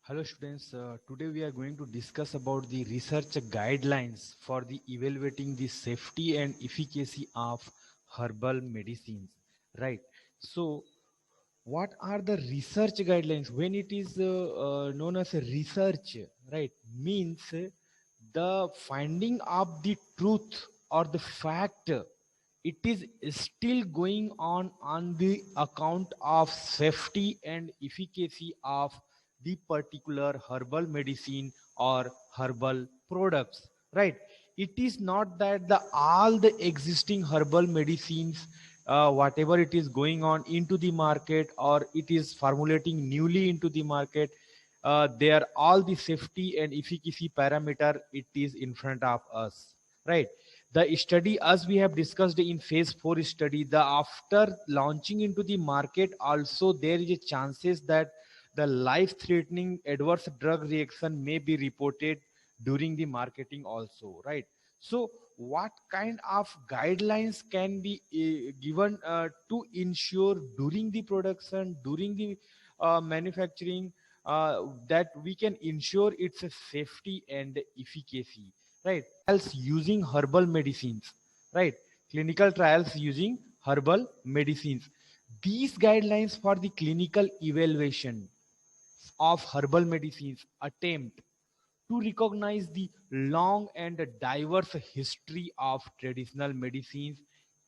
Hello students, today we are going to discuss about the research guidelines for the evaluating the safety and efficacy of herbal medicines, right? So what are the research guidelines when it is known as a research, right? Means the finding of the truth or the fact, it is still going on the account of safety and efficacy of the particular herbal medicine or herbal products, right? It is not that the all the existing herbal medicines, whatever it is going on into the market or it is formulating newly into the market, they are all the safety and efficacy parameter it is in front of us, right? The study, as we have discussed in phase 4 study, the after launching into the market also there is a chances that the life threatening adverse drug reaction may be reported during the marketing also, right? So what kind of guidelines can be given to ensure during the production, during the manufacturing, that we can ensure its a safety and efficacy, right? Trials using herbal medicines, right? Clinical trials using herbal medicines. These guidelines for the clinical evaluation of herbal medicines attempt to recognize the long and diverse history of traditional medicines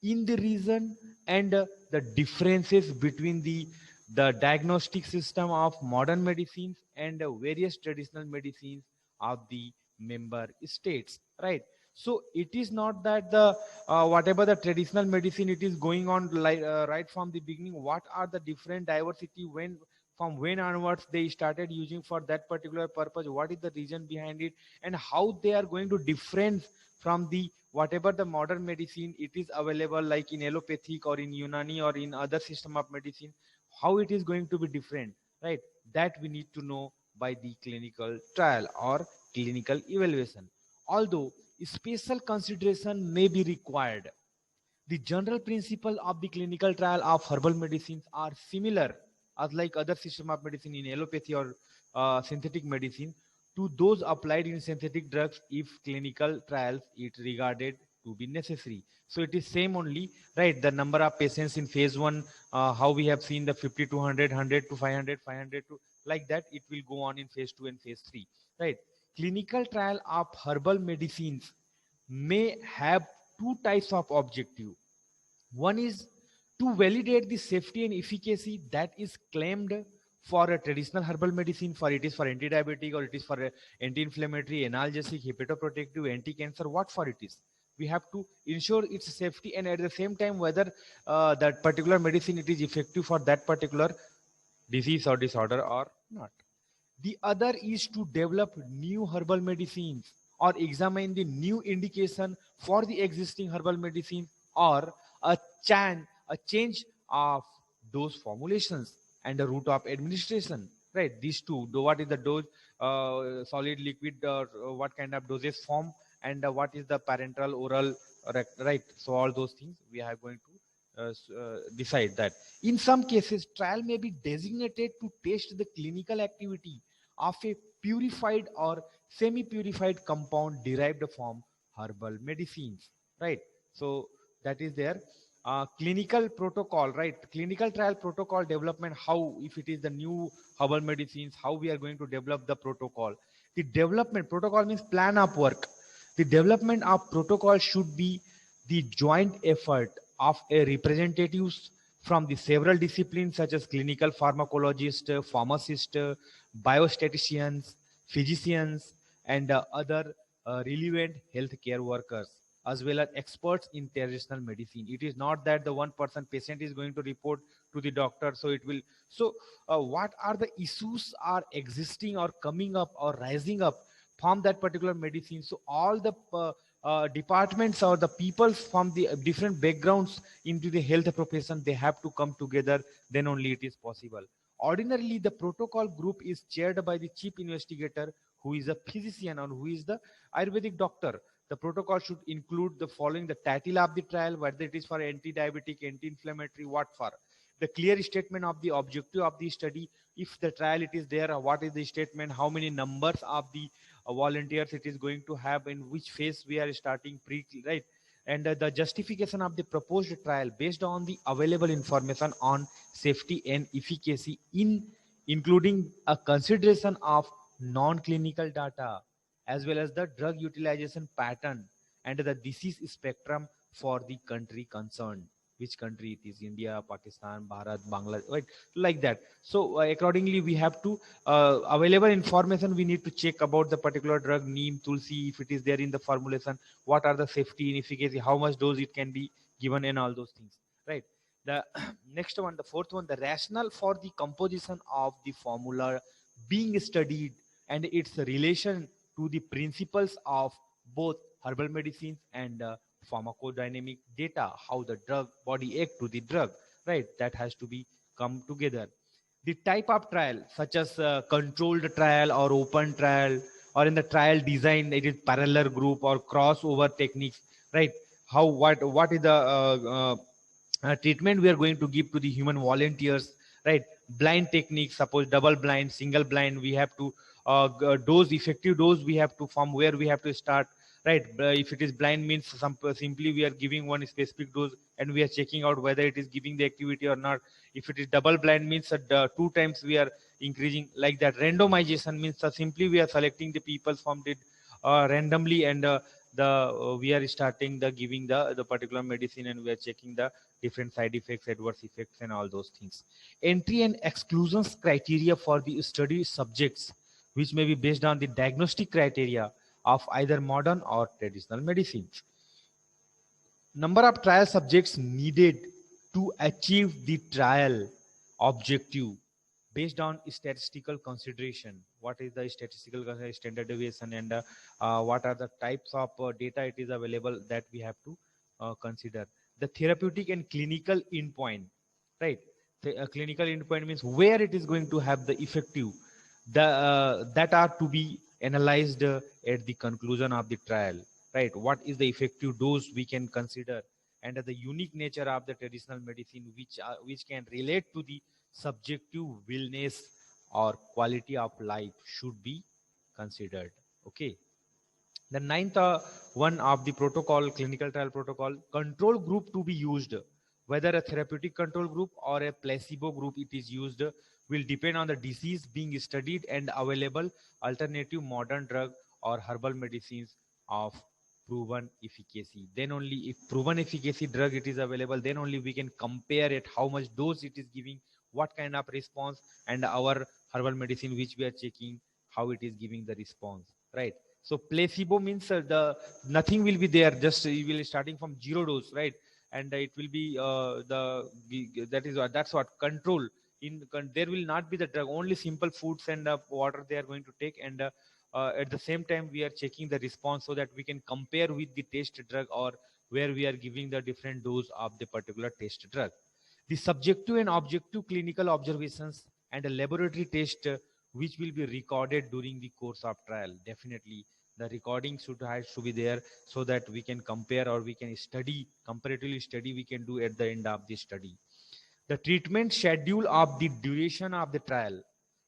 in the region, and the differences between the diagnostic system of modern medicines and various traditional medicines of the member states, right? So it is not that the whatever the traditional medicine it is going on like right from the beginning, what are the different diversity when from when onwards they started using for that particular purpose, what is the reason behind it, and how they are going to difference from the whatever the modern medicine it is available like in allopathic or in Unani or in other system of medicine, how it is going to be different, right? That we need to know by the clinical trial or clinical evaluation. Although special consideration may be required, the general principle of the clinical trial of herbal medicines are similar as like other system of medicine in allopathy or synthetic medicine to those applied in synthetic drugs if clinical trials it regarded to be necessary. So it is same only, right? The number of patients in phase 1, how we have seen the 50 to 100, 100 to 500, 500 to like that, it will go on in phase 2 and phase 3, right? Clinical trial of herbal medicines may have two types of objective. One is to validate the safety and efficacy that is claimed for a traditional herbal medicine, for it is for anti-diabetic or it is for anti-inflammatory, analgesic, hepatoprotective, anti-cancer, what for it is. We have to ensure its safety and at the same time whether that particular medicine it is effective for that particular disease or disorder or not. The other is to develop new herbal medicines or examine the new indication for the existing herbal medicine, or a change of those formulations and the route of administration. Right, these two. What is the dose, solid, liquid, what kind of dosage form, and what is the parenteral, oral, right? So all those things we are going to decide that. In some cases, trial may be designated to test the clinical activity of a purified or semi-purified compound derived from herbal medicines, right? So that is there. Clinical protocol, right? Clinical trial protocol development, how if it is the new herbal medicines, how we are going to develop the protocol. The development protocol means plan of work. The development of protocol should be the joint effort of a representatives from the several disciplines such as clinical pharmacologist, pharmacist, biostatisticians, physicians, and other relevant healthcare workers, as well as experts in traditional medicine. It is not that the one person patient is going to report to the doctor, so it will. So, what are the issues are existing or coming up or rising up from that particular medicine? So, all the departments or the people from the different backgrounds into the health profession, they have to come together, then only it is possible. Ordinarily the protocol group is chaired by the chief investigator, who is a physician or who is the Ayurvedic doctor. The protocol should include the following: the title of the trial, whether it is for anti-diabetic, anti-inflammatory, what for, the clear statement of the objective of the study, if the trial it is there, what is the statement, how many numbers of the volunteers it is going to have, in which phase we are starting pre, right? And the justification of the proposed trial based on the available information on safety and efficacy, in including a consideration of non-clinical data as well as the drug utilization pattern and the disease spectrum for the country concerned, which country it is, India, Pakistan, Bharat, Bangladesh, right? Like that. So accordingly we have to available information, we need to check about the particular drug, neem, tulsi, if it is there in the formulation, what are the safety and efficacy, how much dose it can be given, and all those things, right? The next one, the fourth one, the rationale for the composition of the formula being studied and its relation to the principles of both herbal medicines and pharmacodynamic data, how the drug body act to the drug, right? That has to be come together. The type of trial, such as controlled trial or open trial, or in the trial design, it is parallel group or crossover techniques, right? How, what is the treatment we are going to give to the human volunteers, right? Blind techniques, suppose double blind, single blind, we have to dose, effective dose we have to form, where we have to start, right? If it is blind means simply we are giving one specific dose and we are checking out whether it is giving the activity or not. If it is double blind means that two times we are increasing, like that. Randomization means simply we are selecting the people from the randomly, and the we are starting the giving the particular medicine, and we are checking the different side effects, adverse effects, and all those things. Entry and exclusions criteria for the study subjects, which may be based on the diagnostic criteria of either modern or traditional medicines. Number of trial subjects needed to achieve the trial objective based on statistical consideration. What is the statistical standard deviation, and what are the types of data it is available, that we have to consider. The therapeutic and clinical endpoint, right? The clinical endpoint means where it is going to have the effective, the that are to be analyzed at the conclusion of the trial, right? What is the effective dose we can consider, and the unique nature of the traditional medicine, which can relate to the subjective wellness or quality of life, should be considered. Okay. The ninth one of the protocol, clinical trial protocol, control group to be used, whether a therapeutic control group or a placebo group it is used, will depend on the disease being studied and available alternative modern drug or herbal medicines of proven efficacy. Then only if proven efficacy drug it is available, then only we can compare it, how much dose it is giving, what kind of response, and our herbal medicine which we are checking, how it is giving the response, right? So placebo means the nothing will be there, just you will starting from zero dose, right? And it will be that is what, that's what control. There will not be the drug, only simple foods and water they are going to take, and at the same time we are checking the response so that we can compare with the test drug, or where we are giving the different dose of the particular test drug. The subjective and objective clinical observations and a laboratory test which will be recorded during the course of trial. Definitely the recording should have to be there, so that we can compare, or we can study, comparatively study we can do at the end of the study. The treatment schedule of the duration of the trial,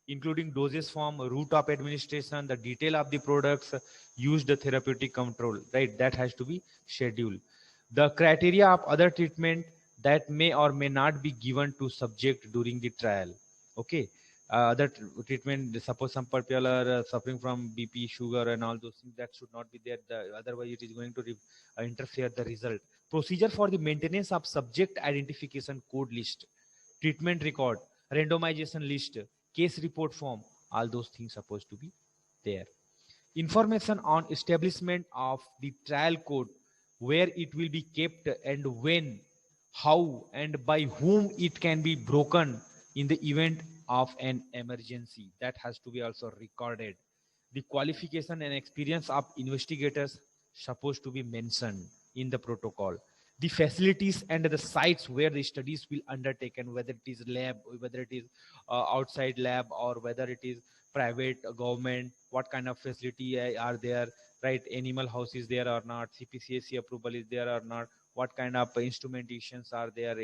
including doses form, route of administration, the detail of the products used, the therapeutic control, right? That has to be scheduled. The criteria of other treatment that may or may not be given to subject during the trial. Okay. That treatment, suppose some people are suffering from BP, sugar, and all those things, that should not be there. Otherwise, it is going to interfere the result. Procedure for the maintenance of subject identification code list, treatment record, randomization list, case report form, all those things supposed to be there. Information on establishment of the trial code, where it will be kept and when, how, and by whom it can be broken in the event of an emergency, that has to be also recorded. The qualification and experience of investigators supposed to be mentioned in the protocol. The facilities and the sites where the studies will undertaken, whether it is lab, whether it is outside lab, or whether it is private, government, what kind of facility are there, right? Animal house is there or not, CPCAC approval is there or not, what kind of instrumentations are there,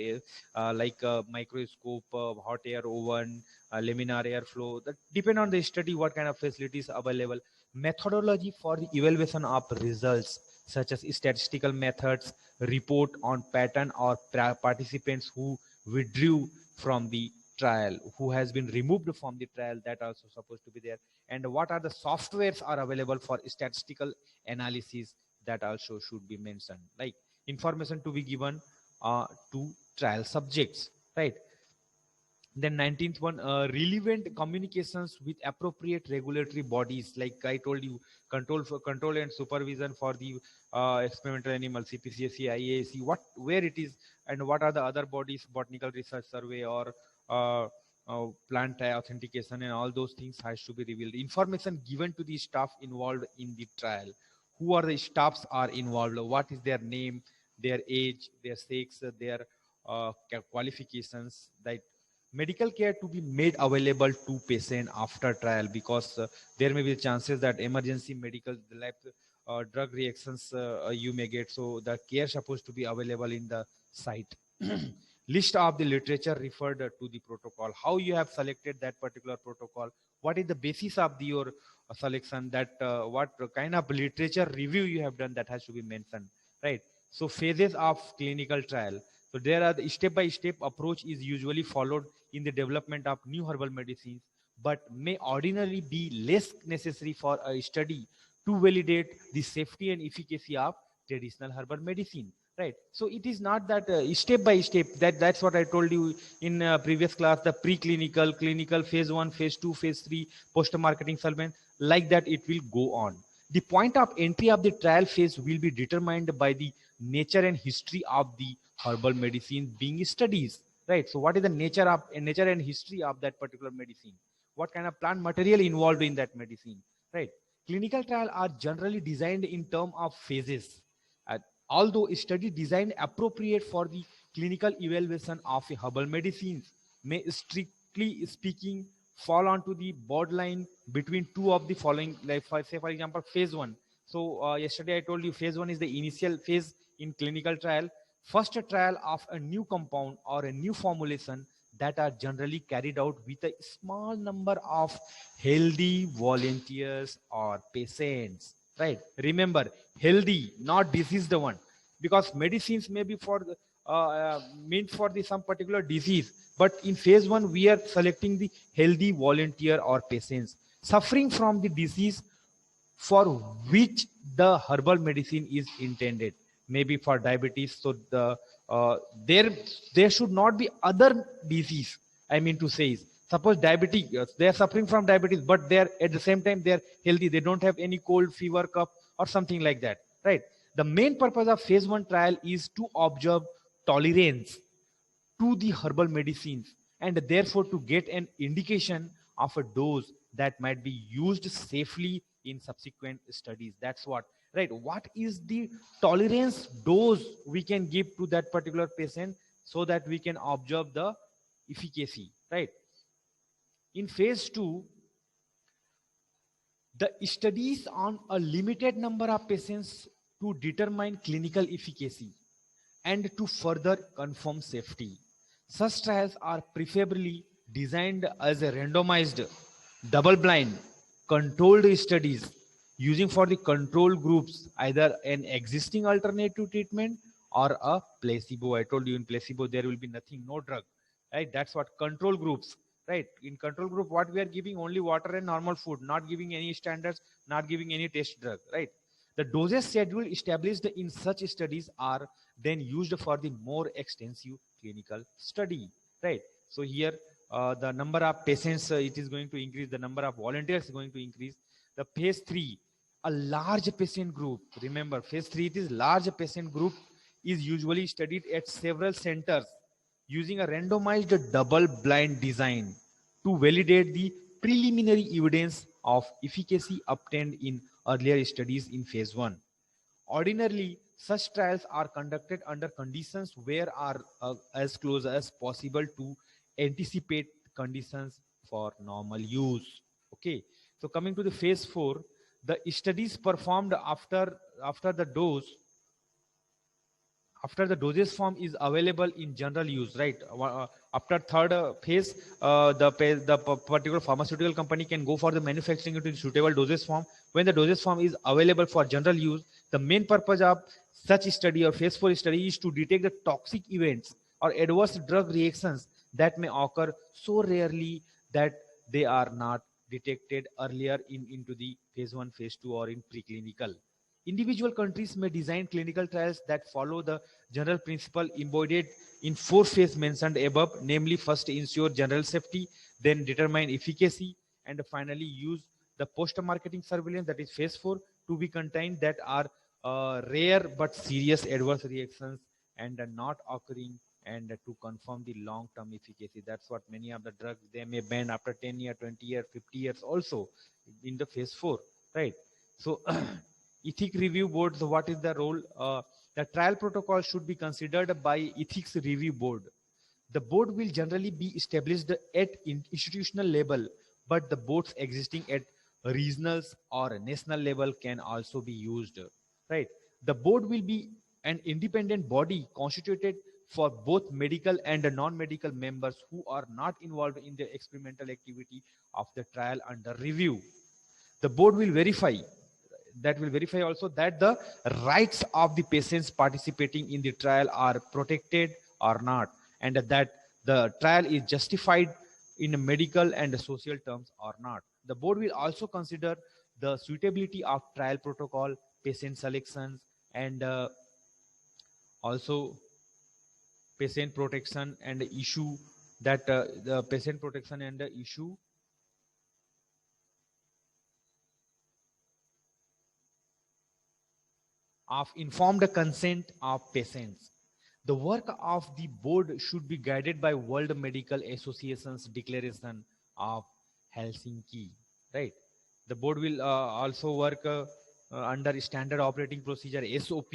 like microscope, hot air oven, laminar airflow. That depend on the study what kind of facilities available. Methodology for the evaluation of results, such as statistical methods, report on pattern or participants who withdrew from the trial, who has been removed from the trial, that also supposed to be there. And what are the softwares are available for statistical analysis, that also should be mentioned. Like information to be given to trial subjects, right? Then 19th one, relevant communications with appropriate regulatory bodies, like I told you, control and supervision for the experimental animal, CPCSC, IAC, what where it is, and what are the other bodies, botanical research survey or uh, plant authentication, and all those things has to be revealed. Information given to the staff involved in the trial. Who are the staffs are involved? What is their name, their age, their sex, their qualifications, that medical care to be made available to patient after trial, because there may be chances that emergency medical like drug reactions you may get, so the care supposed to be available in the site. List of the literature referred to the protocol, how you have selected that particular protocol, what is the basis of your selection, that what kind of literature review you have done, that has to be mentioned, right? So phases of clinical trial. So there are the step by step approach is usually followed in the development of new herbal medicines, but may ordinarily be less necessary for a study to validate the safety and efficacy of traditional herbal medicine, right? So it is not that step by step, that's what I told you in previous class, the preclinical, clinical, phase 1, phase 2, phase 3, post marketing supplement, like that it will go on. The point of entry of the trial phase will be determined by the nature and history of the herbal medicine being studied, right? So what is the nature and history of that particular medicine, what kind of plant material involved in that medicine, right? Clinical trial are generally designed in terms of phases. Although a study designed appropriate for the clinical evaluation of a herbal medicines may strictly speaking fall onto the borderline between two of the following, like say for example phase 1. So yesterday I told you phase 1 is the initial phase in clinical trial, first trial of a new compound or a new formulation that are generally carried out with a small number of healthy volunteers or patients, right? Remember, healthy, not diseased one, because medicines may be for meant for the some particular disease, but in phase 1 we are selecting the healthy volunteer or patients suffering from the disease for which the herbal medicine is intended, maybe for diabetes. So the uh, there there should not be other disease, I mean to say is, suppose diabetic, they are suffering from diabetes, but they are at the same time they are healthy, they don't have any cold, fever, cough or something like that, right? The main purpose of phase 1 trial is to observe tolerance to the herbal medicines, and therefore to get an indication of a dose that might be used safely in subsequent studies. That's what, right? What is the tolerance dose we can give to that particular patient, so that we can observe the efficacy, right? In phase 2, the studies on a limited number of patients to determine clinical efficacy and to further confirm safety. Such trials are preferably designed as a randomized, double blind, controlled studies using for the control groups either an existing alternative treatment or a placebo. I told you in placebo there will be nothing, no drug, right? That's what control groups, right? In control group, what we are giving only water and normal food, not giving any standards, not giving any test drug, right? The dosage schedule established in such studies are then used for the more extensive clinical study, right? So here the number of patients it is going to increase, the number of volunteers is going to increase. The phase 3, a large patient group, remember phase 3 it is large patient group, is usually studied at several centers using a randomized double blind design to validate the preliminary evidence of efficacy obtained in earlier studies in phase 1. Ordinarily, such trials are conducted under conditions where are as close as possible to anticipate conditions for normal use. Okay, so coming to the phase 4, the studies performed after the dose after the dosage form is available in general use, right? After third phase, particular pharmaceutical company can go for the manufacturing into suitable dosage form. When the dosage form is available for general use, the main purpose of such study or phase 4 study is to detect the toxic events or adverse drug reactions that may occur so rarely that they are not detected earlier into the phase 1, phase 2, or in preclinical. Individual countries may design clinical trials that follow the general principle embodied in four phases mentioned above, namely, first ensure general safety, then determine efficacy, and finally use the post-marketing surveillance, that is phase 4, to be contained that are rare but serious adverse reactions and not occurring, and to confirm the long-term efficacy. That's what many of the drugs they may ban after 10 years, 20 years, 50 years also in the phase 4, right? So ethic review boards, what is the role? The trial protocol should be considered by ethics review board. The board will generally be established at institutional level, but the boards existing at regional or national level can also be used, right? The board will be an independent body constituted for both medical and non-medical members who are not involved in the experimental activity of the trial under review. The board will verify also that the rights of the patients participating in the trial are protected or not, and that the trial is justified in medical and social terms or not. The board will also consider the suitability of trial protocol, patient selections, and also patient protection and issue that the patient protection and the issue of informed consent of patients. The work of the board should be guided by World Medical Association's declaration of Helsinki, right? The board will also work under standard operating procedure SOP,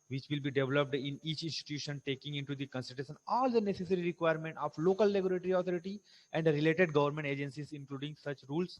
which will be developed in each institution, taking into the consideration all the necessary requirement of local regulatory authority and the related government agencies, including such rules.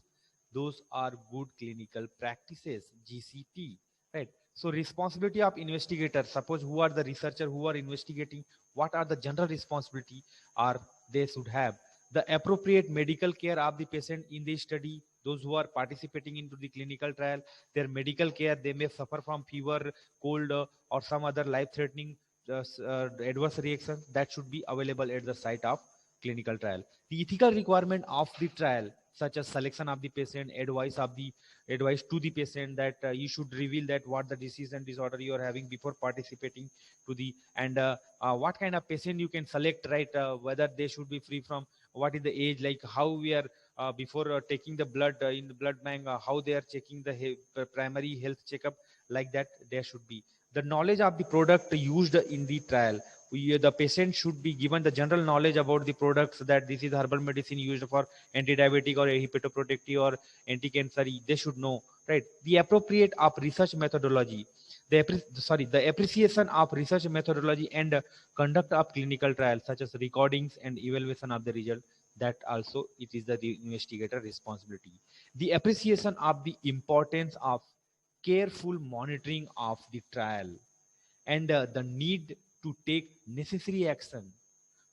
Those are good clinical practices, GCP, right? So responsibility of investigator, suppose who are the researcher who are investigating, what are the general responsibility are they should have? The appropriate medical care of the patient in the study, those who are participating into the clinical trial, their medical care, they may suffer from fever, cold, or some other life-threatening adverse reaction that should be available at the site of clinical trial. The ethical requirement of the trial, such as selection of the patient, advice to the patient that you should reveal that what the disease and disorder you are having before participating to the, and what kind of patient you can select, right? Whether they should be free from, what is the age, like how we are before taking the blood in the blood bank, how they are checking the primary health checkup, like that there should be the knowledge of the product used in the trial. The patient should be given the general knowledge about the products, that this is herbal medicine used for anti-diabetic or hepatoprotective or anti-cancer. They should know, right? The appropriate of research methodology, the appreciation of research methodology and conduct of clinical trials, such as recordings and evaluation of the result, that also it is the investigator responsibility. The appreciation of the importance of careful monitoring of the trial, and the need to take necessary action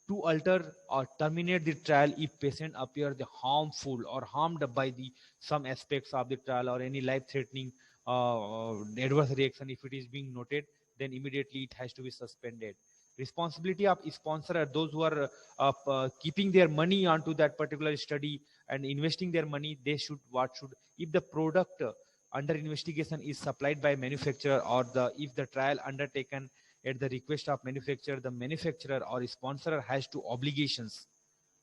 to alter or terminate the trial if patient appear the harmful or harmed by the some aspects of the trial, or any life threatening adverse reaction if it is being noted, then immediately it has to be suspended. Responsibility of sponsor, those who are keeping their money onto that particular study and investing their money, they should, what should, if the product under investigation is supplied by manufacturer, or the if the trial undertaken at the request of manufacturer, the manufacturer or sponsor has to obligations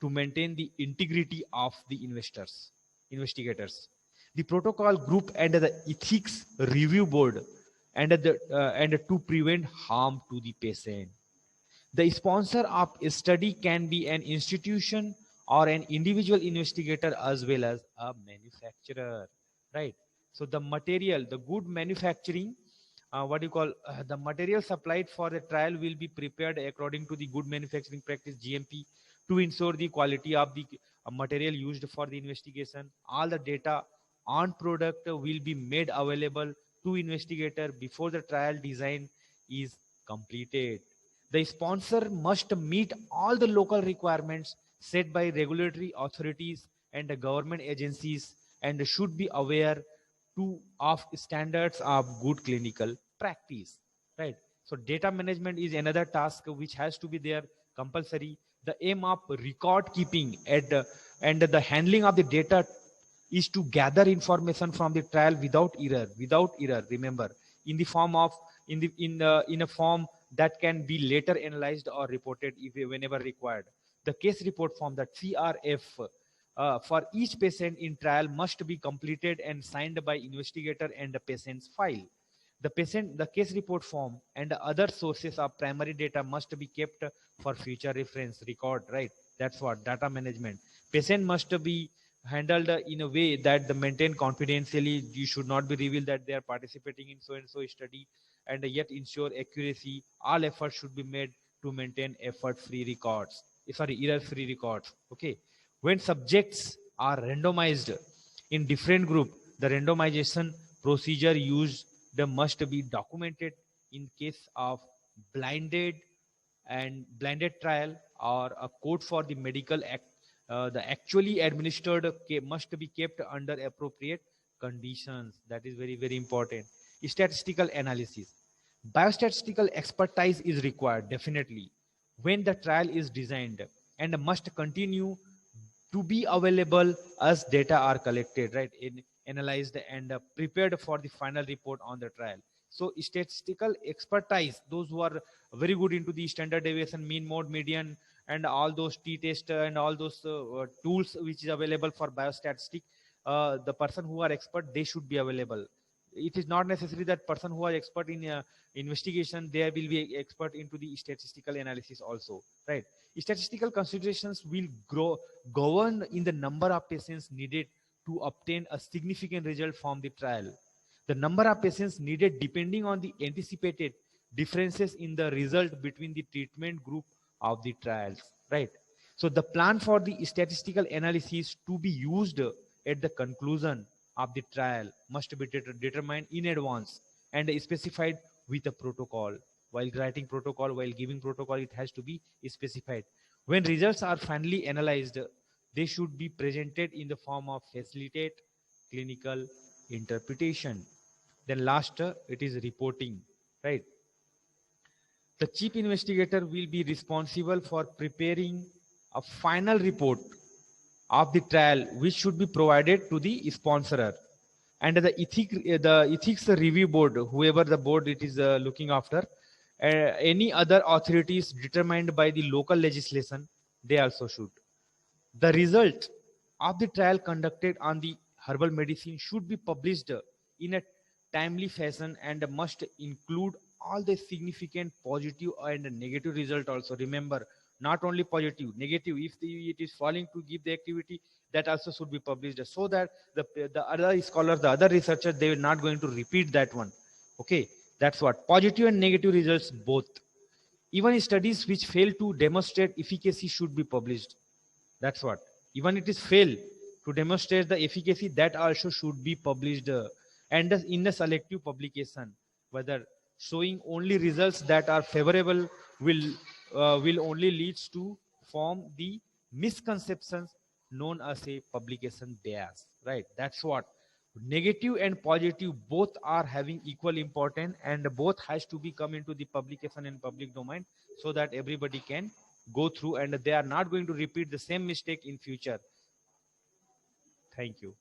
to maintain the integrity of the investigators. The protocol group and the ethics review board, and to prevent harm to the patient. The sponsor of a study can be an institution or an individual investigator as well as a manufacturer, right? So the material, the good manufacturing, what you call the material supplied for the trial will be prepared according to the good manufacturing practice GMP to ensure the quality of the material used for the investigation. All the data on product will be made available to investigator before the trial design is completed. The sponsor must meet all the local requirements set by regulatory authorities and the government agencies, and should be aware of standards of good clinical practice, right? So data management is another task which has to be there compulsory. The aim of record keeping and the handling of the data is to gather information from the trial without error, remember, in the form of in a form that can be later analyzed or reported if whenever required. The case report form, the CRF, for each patient in trial must be completed and signed by investigator and the patient's file. The case report form and other sources of primary data must be kept for future reference record, right? That's what data management. Patient must be handled in a way that the maintain confidentially. You should not be revealed that they are participating in so and so study, and yet ensure accuracy. All efforts should be made to maintain effort free records, error free records. Okay, when subjects are randomized in different group, the randomization procedure used must be documented. In case of blinded blinded trial or a code for the medical act, the actually administered must be kept under appropriate conditions. That is very very important. Statistical analysis, biostatistical expertise is required definitely when the trial is designed, and must continue to be available as data are collected, right, in analyzed and prepared for the final report on the trial. So statistical expertise, those who are very good into the standard deviation, mean, mode, median, and all those t-test and all those tools which is available for biostatistic, the person who are expert, they should be available. It is not necessary that person who are expert in investigation, they will be expert into the statistical analysis also, right? Statistical considerations will govern in the number of patients needed to obtain a significant result from the trial. The number of patients needed depending on the anticipated differences in the result between the treatment group of the trials, right? So the plan for the statistical analysis to be used at the conclusion of the trial must be determined in advance and specified with a protocol. While writing protocol, while giving protocol, it has to be specified. When results are finally analyzed, they should be presented in the form of facilitate clinical interpretation. Then last, it is reporting, right? The chief investigator will be responsible for preparing a final report of the trial, which should be provided to the sponsorer. And the ethics review board, whoever the board it is looking after, any other authorities determined by the local legislation, they also should. The result of the trial conducted on the herbal medicine should be published in a timely fashion and must include all the significant positive and negative result also. Remember, not only positive, negative. If it is falling to give the activity, that also should be published so that the other scholars, the other researchers, they are not going to repeat that one. Okay, that's what positive and negative results both. Even studies which fail to demonstrate efficacy should be published. That's what. Even it is fail to demonstrate the efficacy, that also should be published, and in a selective publication. Whether showing only results that are favorable will only leads to form the misconceptions known as a publication bias. Right. That's what. Negative and positive both are having equal importance, and both has to be come into the publication and public domain so that everybody can go through and they are not going to repeat the same mistake in future. Thank you.